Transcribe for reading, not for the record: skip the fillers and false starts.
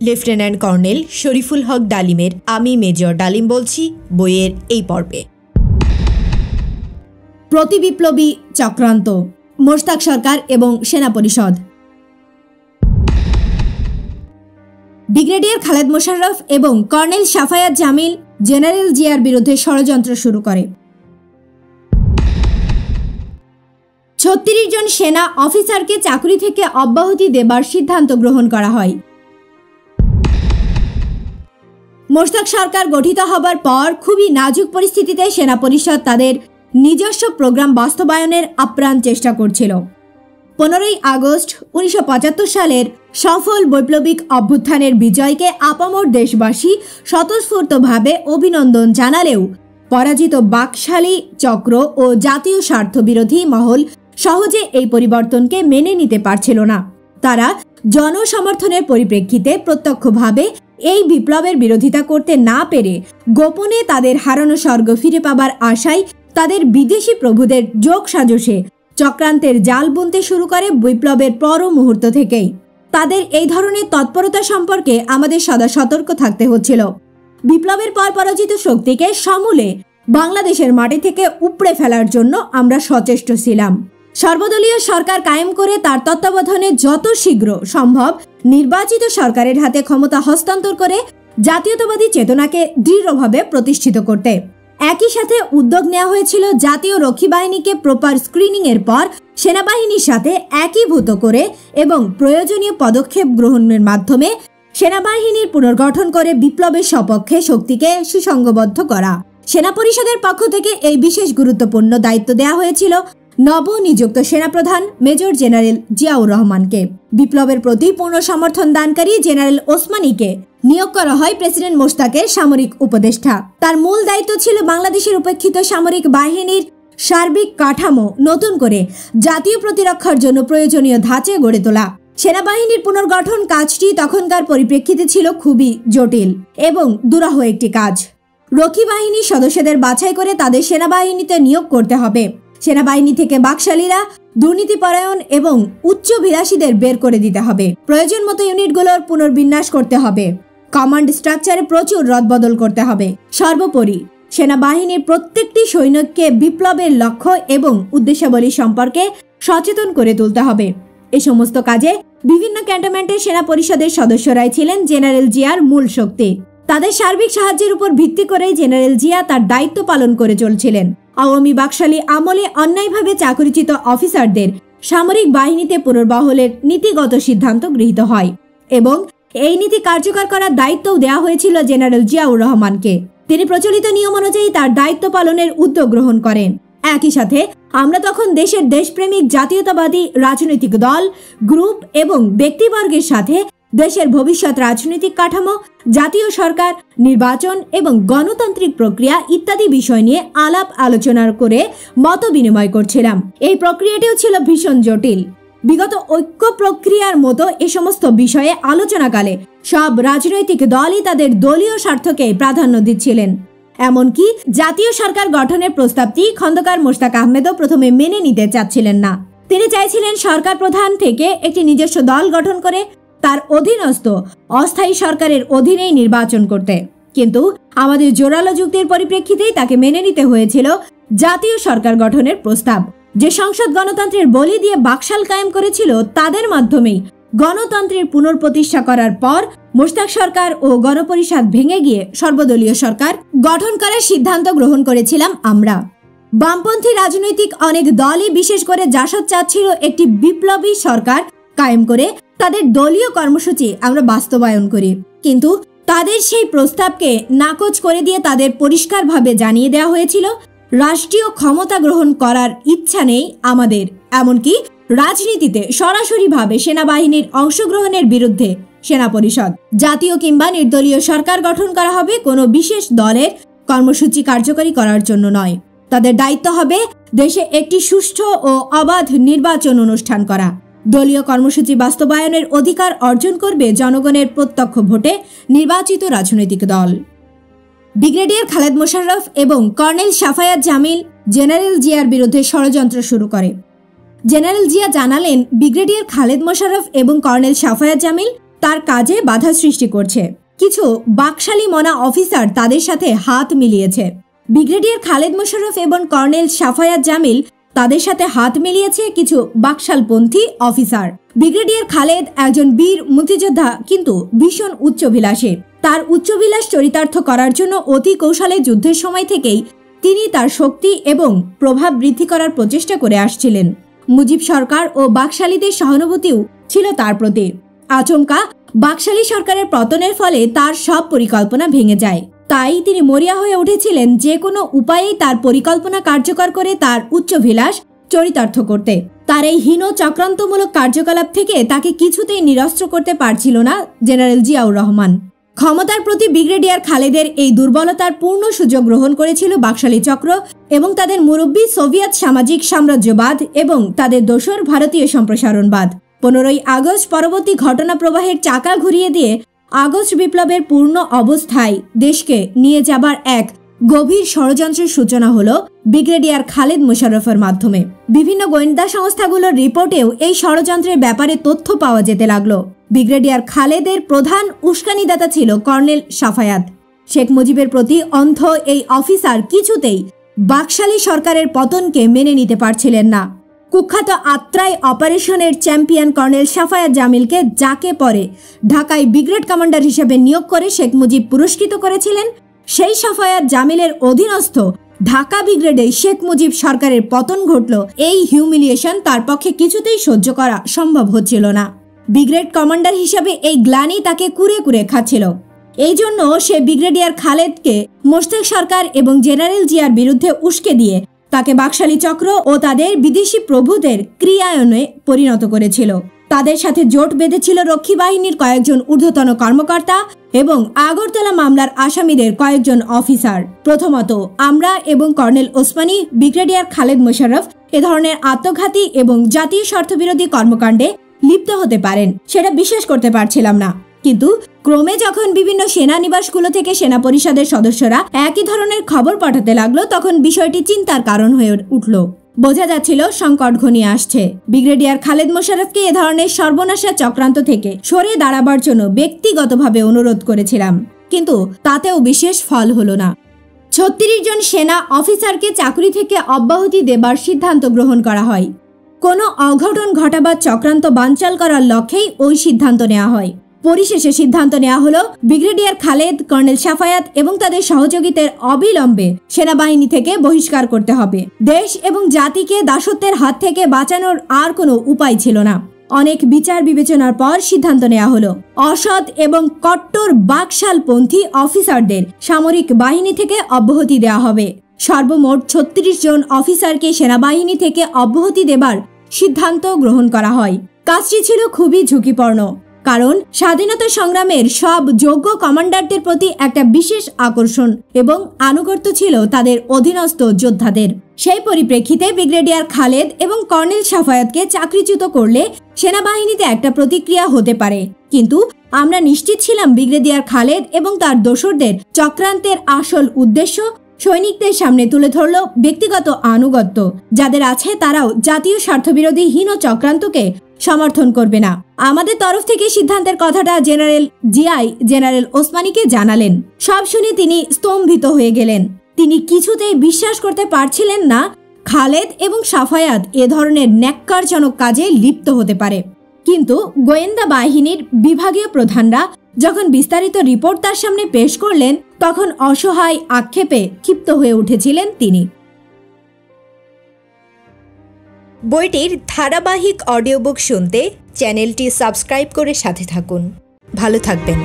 Lieutenant colonel Shariful হক ডালিমের আমি major ডালিম বলছি বইয়ের এই পর্বে। প্রতিবিপ্লবী চক্রান্ত, মোশতাক সরকার এবং সেনা পরিষদ। ব্রিগেডিয়ার খালেদ মোশাররফ এবং কর্নেল সাফায়াত জামিল জেনারেল জিয়ার বিরুদ্ধে ষড়যন্ত্র শুরু করে। 36 জন সেনা অফিসারকে চাকরি থেকে অব্যাহতি দেবার সিদ্ধান্ত গ্রহণ করা হয়। মোশতাক সরকার গঠিত হবার পর খুবই নাজুক পরিস্থিতিতে সেনা পরিষদ তাদের নিজস্ব প্রোগ্রাম বাস্তবায়নের আপ্রাণ চেষ্টা করছিল। 15ই আগস্ট 1975 সালের সফল বৈপ্লবিক অভ্যুত্থানের বিজয়কে আপামর দেশবাসী স্বতঃস্ফূর্তভাবে অভিনন্দন জানালেও পরাজিত বাকশালী চক্র ও জাতীয় স্বার্থ বিরোধী মহল সহজে এই পরিবর্তনকে মেনে নিতে পারছিল না। তারা জনসমর্থনের পরিপ্রেক্ষিতে প্রত্যক্ষভাবে এই বিপ্লবের বিরোধিতা করতে না পেরে গোপনে তাদের হারানো স্বর্গ ফিরে পাবার আশায় তাদের বিদেশি প্রভুদের যোগ সাজসে চক্রান্তের জাল বুনতে শুরু করে বিপ্লবের পর মুহূর্ত থেকেই। তাদের এই ধরনের তৎপরতা সম্পর্কে আমাদের সদা সতর্ক থাকতে হচ্ছিল। বিপ্লবের পর পরাজিত শক্তিকে সমূলে বাংলাদেশের মাটি থেকে উপড়ে ফেলার জন্য আমরা সচেষ্ট ছিলাম। সর্বদলীয় সরকার কায়েম করে তার তত্ত্বাবধানে যত শীঘ্র সম্ভব নির্বাচিত সরকারের হাতে ক্ষমতা হস্তান্তর করে জাতীয়তাবাদী চেতনাকে দৃঢ়ভাবে প্রতিষ্ঠিত করতে। একই সাথে উদ্যোগ নেওয়া হয়েছিল জাতীয় রক্ষী বাহিনীকে প্রপার স্ক্রিনিং এর পর সেনাবাহিনীর সাথে একীভূত করে এবং প্রয়োজনীয় পদক্ষেপ গ্রহণের মাধ্যমে সেনাবাহিনীর পুনর্গঠন করে বিপ্লবের সপক্ষে শক্তিকে সুসংঘবদ্ধ করা। সেনা পরিষদের পক্ষ থেকে এই বিশেষ গুরুত্বপূর্ণ দায়িত্ব দেওয়া হয়েছিল নবনিযুক্ত সেনাপ্রধান মেজর জেনারেল জিয়াউর রহমানকে। বিপ্লবের প্রতি পূর্ণ সমর্থন দানকারী জেনারেল ওসমানীকে নিয়োগ করা হয় প্রেসিডেন্ট মোশতাকের সামরিক উপদেষ্টা। তার মূল দায়িত্ব ছিল বাংলাদেশের উপেক্ষিত সামরিক বাহিনীর সার্বিক কাঠামো নতুন করে জাতীয় প্রতিরক্ষার জন্য প্রয়োজনীয় ধাঁচে গড়ে তোলা। সেনাবাহিনীর পুনর্গঠন কাজটি তখনকার পরিপ্রেক্ষিতে ছিল খুবই জটিল এবং দুরাহ একটি কাজ। রক্ষী বাহিনীর সদস্যদের বাছাই করে তাদের সেনাবাহিনীতে নিয়োগ করতে হবে। সেনাবাহিনী থেকে বাকশালীরা, দুর্নীতিপরায়ণ এবং উচ্চভিলাষীদের বের করে দিতে হবে। প্রয়োজন মতো ইউনিটগুলোর পুনর্বিন্যাস করতে হবে। কমান্ড স্ট্রাকচারে প্রচুর রদবদল করতে হবে। সর্বোপরি সেনাবাহিনীর প্রত্যেকটি সৈনিককে বিপ্লবের লক্ষ্য এবং উদ্দেশ্যাবলী সম্পর্কে সচেতন করে তুলতে হবে। এ সমস্ত কাজে বিভিন্ন ক্যান্টনমেন্টের সেনা পরিষদের সদস্যরাই ছিলেন জেনারেল জিয়ার মূল শক্তি। তাদের সার্বিক সাহায্যের উপর ভিত্তি করেই জেনারেল জিয়া তার দায়িত্ব পালন করে চলছিলেন। আওয়ামী বাকশালী আমলে অন্যায়ভাবে চাকরিচ্যুত অফিসারদের সামরিক বাহিনীতে পুনর্বহলের নীতিগত সিদ্ধান্ত গৃহীত হয় এবং এই নীতি কার্যকর করার দায়িত্বও দেওয়া হয়েছিল জেনারেল জিয়াউর রহমানকে। তিনি প্রচলিত নিয়ম অনুযায়ী তার দায়িত্ব পালনের উদ্যোগ গ্রহণ করেন। একই সাথে আমরা তখন দেশের দেশপ্রেমিক জাতীয়তাবাদী রাজনৈতিক দল, গ্রুপ এবং ব্যক্তিবর্গের সাথে দেশের ভবিষ্যৎ রাজনৈতিক কাঠামো, জাতীয় সরকার, নির্বাচন এবং গণতান্ত্রিক প্রক্রিয়া ইত্যাদি বিষয় নিয়ে আলাপ আলোচনা করে মত বিনিময় করছিলাম। এই প্রক্রিয়াটিও ছিল ভীষণ জটিল। বিগত ঐক্য প্রক্রিয়ার মতো এ সমস্ত বিষয়ে আলোচনাকালে সব রাজনৈতিক দলই তাদের দলীয় স্বার্থকে প্রাধান্য দিচ্ছিলেন। এমনকি জাতীয় সরকার গঠনের প্রস্তাবটি খন্দকার মোশতাক আহমেদও প্রথমে মেনে নিতে চাচ্ছিলেন না। তিনি চাইছিলেন সরকার প্রধান থেকে একটি নিজস্ব দল গঠন করে তার অধীনস্থ অস্থায়ী সরকারের অধীনেই নির্বাচন করতে। কিন্তু আমাদের জোরালো যুক্তির পরিপ্রেক্ষিতেই তাকে মেনে নিতে হয়েছিল জাতীয় সরকার গঠনের প্রস্তাব। যে সংসদ গণতন্ত্রের বলি দিয়ে বাকশাল কায়েম করেছিল তাদের মাধ্যমেই গণতন্ত্রের পুনঃপ্রতিষ্ঠা করার পর মোশতাক সরকার ও গণপরিষদ ভেঙে গিয়ে সর্বদলীয় সরকার গঠন করার সিদ্ধান্ত গ্রহণ করেছিলাম আমরা। বামপন্থী রাজনৈতিক অনেক দলই বিশেষ করে জাসদ চাচ্ছিল একটি বিপ্লবী সরকার কায়েম করে তাদের দলীয় কর্মসূচি আমরা বাস্তবায়ন করি। কিন্তু তাদের সেই প্রস্তাবকে নাকচ করে দিয়ে তাদের পরিষ্কারভাবে জানিয়ে দেওয়া হয়েছিল রাষ্ট্রীয় ক্ষমতা গ্রহণ করার ইচ্ছা নেই আমাদের। এমনকি রাজনীতিতে সরাসরিভাবে সেনাবাহিনীর অংশগ্রহণের বিরুদ্ধে সেনা পরিষদ। জাতীয় কিংবা নির্দলীয় সরকার গঠন করা হবে কোনো বিশেষ দলের কর্মসূচি কার্যকরী করার জন্য নয়। তাদের দায়িত্ব হবে দেশে একটি সুষ্ঠু ও অবাধ নির্বাচন অনুষ্ঠান করা। দলীয় কর্মসূচি বাস্তবায়নের অধিকার অর্জন করবে জনগণের প্রত্যক্ষ ভোটে নির্বাচিত রাজনৈতিক দল। ব্রিগেডিয়ার খালেদ মোশাররফ এবং কর্নেল সাফায়াত জামিল জেনারেল জিয়ার বিরুদ্ধে ষড়যন্ত্র শুরু করে। জেনারেল জিয়া জানালেন, ব্রিগেডিয়ার খালেদ মোশাররফ এবং কর্নেল সাফায়াত জামিল তার কাজে বাধা সৃষ্টি করছে। কিছু বাকশালী মনা অফিসার তাদের সাথে হাত মিলিয়েছে। ব্রিগেডিয়ার খালেদ মোশাররফ এবং কর্নেল সাফায়াত জামিল তাদের সাথে হাত মিলিয়েছে কিছু বাকশালপন্থী অফিসার। ব্রিগেডিয়ার খালেদ একজন বীর মুক্তিযোদ্ধা, কিন্তু ভীষণ উচ্চাভিলাষী। তার উচ্চাভিলাষ চরিতার্থ করার জন্য অতি কৌশলে যুদ্ধের সময় থেকেই তিনি তার শক্তি এবং প্রভাব বৃদ্ধি করার প্রচেষ্টা করে আসছিলেন। মুজিব সরকার ও বাকশালীদের সহানুভূতিও ছিল তার প্রতি। আচমকা বাকশালী সরকারের পতনের ফলে তার সব পরিকল্পনা ভেঙে যায়। তাই তিনি মরিয়া হয়ে উঠেছিলেন যে কোনো উপায়েই তার পরিকল্পনা কার্যকর করে তার উচ্চাভিলাষ চরিতার্থ করতে। তার এই হীন চক্রান্তমূলক কার্যকলাপ থেকে তাকে কিছুতেই নিরস্ত্র করতে পারছিল না জেনারেল জিয়াউর রহমান। ক্ষমতার প্রতি ব্রিগেডিয়ার খালেদের এই দুর্বলতার পূর্ণ সুযোগ গ্রহণ করেছিল বাকশালী চক্র এবং তাদের মুরব্বী সোভিয়েত সামাজিক সাম্রাজ্যবাদ এবং তাদের দোসর ভারতীয় সম্প্রসারণবাদ। 15ই আগস্ট পরবর্তী ঘটনা প্রবাহের চাকা ঘুরিয়ে দিয়ে আগস্ট বিপ্লবের পূর্ণ অবস্থায় দেশকে নিয়ে যাবার এক গভীর ষড়যন্ত্রের সূচনা হলো ব্রিগেডিয়ার খালেদ মোশাররফের মাধ্যমে। বিভিন্ন গোয়েন্দা সংস্থাগুলোর রিপোর্টেও এই ষড়যন্ত্রের ব্যাপারে তথ্য পাওয়া যেতে লাগলো। ব্রিগেডিয়ার খালেদের প্রধান উস্কানিদাতা ছিল কর্নেল সাফায়াত। শেখ মুজিবের প্রতি অন্ধ এই অফিসার কিছুতেই বাকশালী সরকারের পতনকে মেনে নিতে পারছিলেন না। কুখ্যাত আত্রাই অপারেশনের চ্যাম্পিয়ন কর্নেল সাফায়াত জামিলকে, যাকে পরে ঢাকায় ব্রিগেড কমান্ডার হিসেবে নিয়োগ করে শেখ মুজিব পুরস্কৃত করেছিলেন, সেই সাফায়াত জামিলের অধীনস্থ ঢাকা ব্রিগেডে শেখ মুজিব সরকারের পতন ঘটল। এই হিউমিলিয়েশন তার পক্ষে কিছুতেই সহ্য করা সম্ভব হচ্ছিল না। ব্রিগেড কমান্ডার হিসেবে এই গ্লানি তাকে কুরে কুরে খাচ্ছিল। এই জন্য সে ব্রিগেডিয়ার খালেদকে মোশতাক সরকার এবং জেনারেল জিয়ার বিরুদ্ধে উস্কে দিয়ে তাকে বাকশালী চক্র ও তাদের বিদেশি প্রভুদের ক্রিয়ায়নে পরিণত করেছিল। তাদের সাথে জোট বেঁধেছিল রক্ষী বাহিনীর কয়েকজন ঊর্ধ্বতন কর্মকর্তা এবং আগরতলা মামলার আসামিদের কয়েকজন অফিসার। প্রথমত, আমরা এবং কর্নেল ওসমানী ব্রিগেডিয়ার খালেদ মোশাররফ এ ধরনের আত্মঘাতী এবং জাতীয় স্বার্থবিরোধী কর্মকাণ্ডে লিপ্ত হতে পারেন সেটা বিশ্বাস করতে পারছিলাম না। কিন্তু ক্রমে যখন বিভিন্ন সেনানিবাসগুলো থেকে সেনা পরিষদের সদস্যরা একই ধরনের খবর পাঠাতে লাগলো, তখন বিষয়টি চিন্তার কারণ হয়ে উঠল। বোঝা যাচ্ছিল সংকট ঘনিয়ে আসছে। ব্রিগেডিয়ার খালেদ মোশাররফকে এ ধরনের সর্বনাশা চক্রান্ত থেকে সরে দাঁড়াবার জন্য ব্যক্তিগতভাবে অনুরোধ করেছিলাম, কিন্তু তাতেও বিশেষ ফল হলো না। 36 জন সেনা অফিসারকে চাকরি থেকে অব্যাহতি দেবার সিদ্ধান্ত গ্রহণ করা হয়। কোনো অঘটন ঘটাবার চক্রান্ত বানচাল করার লক্ষ্যেই ওই সিদ্ধান্ত নেওয়া হয়। পরিশেষে সিদ্ধান্ত নেওয়া হলো ব্রিগেডিয়ার খালেদ, কর্নেল সাফায়াত এবং তাদের সহযোগীদের অবিলম্বে সেনাবাহিনী থেকে বহিষ্কার করতে হবে। দেশ এবং জাতিকে দাসত্বের হাত থেকে বাঁচানোর আর কোনো উপায় ছিল না। অনেক বিচার বিবেচনার পর সিদ্ধান্ত নেওয়া হলো অসৎ এবং কট্টর বাকশালপন্থী অফিসারদের সামরিক বাহিনী থেকে অব্যাহতি দেওয়া হবে। সর্বমোট 36 জন অফিসারকে সেনাবাহিনী থেকে অব্যাহতি দেবার সিদ্ধান্ত গ্রহণ করা হয়। কাজটি ছিল খুবই ঝুঁকিপূর্ণ, কারণ স্বাধীনতা সংগ্রামের সব যোগ্য কমান্ডারদের প্রতি একটা বিশেষ আকর্ষণ এবং আনুগত্য ছিল তাদের অধীনস্থ যোদ্ধাদের। সেই পরিপ্রেক্ষিতে ব্রিগেডিয়ার খালেদ এবং কর্নেল সাফায়াতকে চাকরিচ্যুত করলে সেনাবাহিনীতে একটা প্রতিক্রিয়া হতে পারে, কিন্তু আমরা নিশ্চিত ছিলাম ব্রিগেডিয়ার খালেদ এবং তার দোসরদের চক্রান্তের আসল উদ্দেশ্য সৈনিকদের সামনে তুলে ধরল ব্যক্তিগত আনুগত্য। যাদের আছে তারাও জাতীয় স্বার্থবিরোধী হীন চক্রান্তকে সমর্থন করবে না। আমাদের তরফ থেকে সিদ্ধান্তের কথাটা জেনারেল জিয়াই জেনারেল ওসমানীকে জানালেন। সব শুনে তিনি স্তম্ভিত হয়ে গেলেন। তিনি কিছুতেই বিশ্বাস করতে পারছিলেন না খালেদ এবং সাফায়াত এ ধরনের ন্যাক্কারজনক কাজে লিপ্ত হতে পারে। কিন্তু গোয়েন্দা বাহিনীর বিভাগীয় প্রধানরা যখন বিস্তারিত রিপোর্ট তার সামনে পেশ করলেন, তখন অসহায় আক্ষেপে ক্ষিপ্ত হয়ে উঠেছিলেন তিনি। বইটির ধারাবাহিক অডিও বুক শুনতে চ্যানেলটি সাবস্ক্রাইব করে সাথে থাকুন। ভালো থাকবেন।